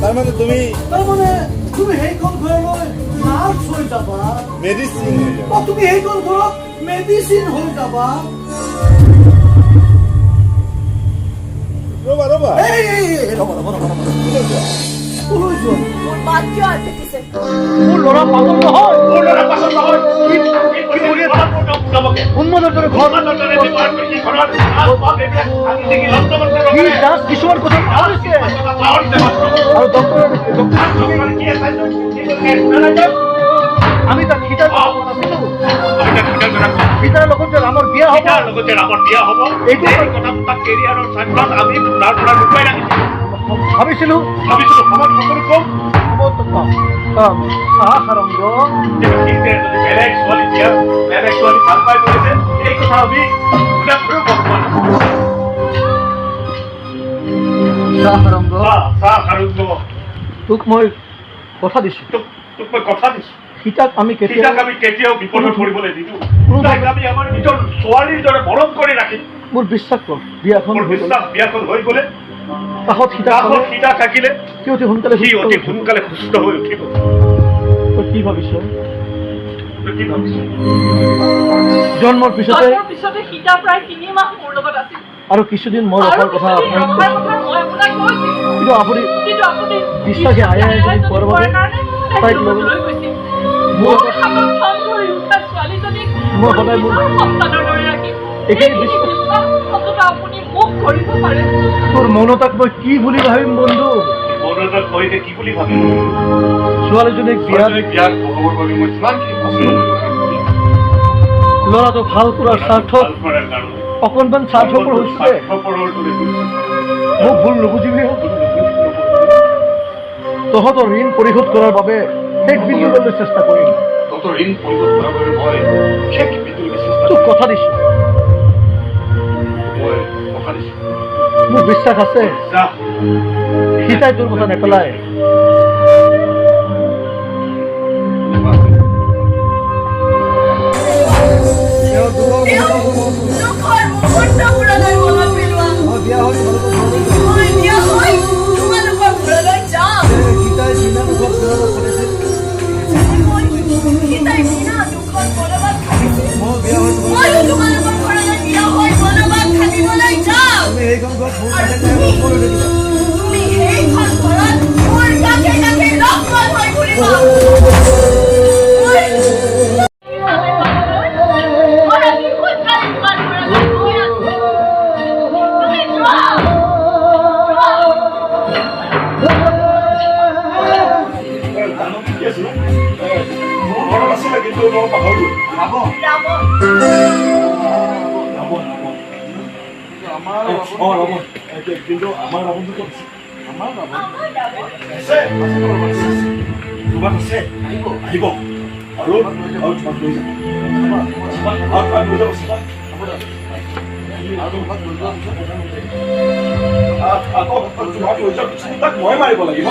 তাৰমানে তুমি সেইখন ঘৰলৈ নাৰ্ছ হৈ যাবা, মেডিচিন হৈ যাবা। তুমি সেইখন ঘৰত মেডিচিন হৈ যাবা। ৰ'বা ৰ'বা মোৰ ল'ৰা পাগল নহয়, উন্মাদৰ দৰে ঘৰ কিছুমান কথা ভাবিছে আৰু আমি তাক সীতাৰ লগত যে ৰামৰ বিয়া হ'ব এইটো ভাবিছিলো সমাজ সকলো কম সাৰংগ বেলেগ ছোৱালী ভাল পাই গৈছে এই কথা আমি তোক মই কথা দিছো সীতাক আমি কেতিয়াও বিপদত পৰিবলৈ নিদিওঁ। আমি আমাৰ নিজৰ ছোৱালীৰ দৰে মৰম কৰি ৰাখিম। মোৰ বিশ্বাস কৰ বিয়াখন হৈ গ'লে কাষত সীতা থাকিলে সি অতি সোনকালে সুস্থ হৈ উঠিব। তই কি ভাবিছ? জন্মৰ পিছতে সীতা প্ৰায় 3 মাহ মোৰ লগত আছিল আৰু কিছুদিন মই ৰখাৰ কথা কিন্তু আপুনি বিশ্বাসে আয়ে পোৱাৰ বাবে তাইক লৈ গৈছিল। মোৰ সদায় মোৰ এইখিনি তোৰ মনতাক মই কি বুলি ভাবিম বন্ধু? ছোৱালীজনীক ল'ৰাটো ভাল কৰাৰ স্বাৰ্থত অকণমান স্বাৰ্থপৰ হৈছে। মোক ভুল নুবুজিবি। তহঁতৰ ঋণ পৰিশোধ কৰাৰ বাবে শেষ বিন্দুলৈ চেষ্টা কৰিম। তোক কথা দিছো, মোৰ বিশ্বাস আছে সীতাই তোৰ কথা নেপেলায়। কিন্তু আমাৰ ৰাৱণটো ক'ত আছে? আছে আহিব আৰু তোমাক লৈ যাব। আকৌ তোমাক লৈ যোৱাৰ পিছত তাক মই মাৰিব লাগিব।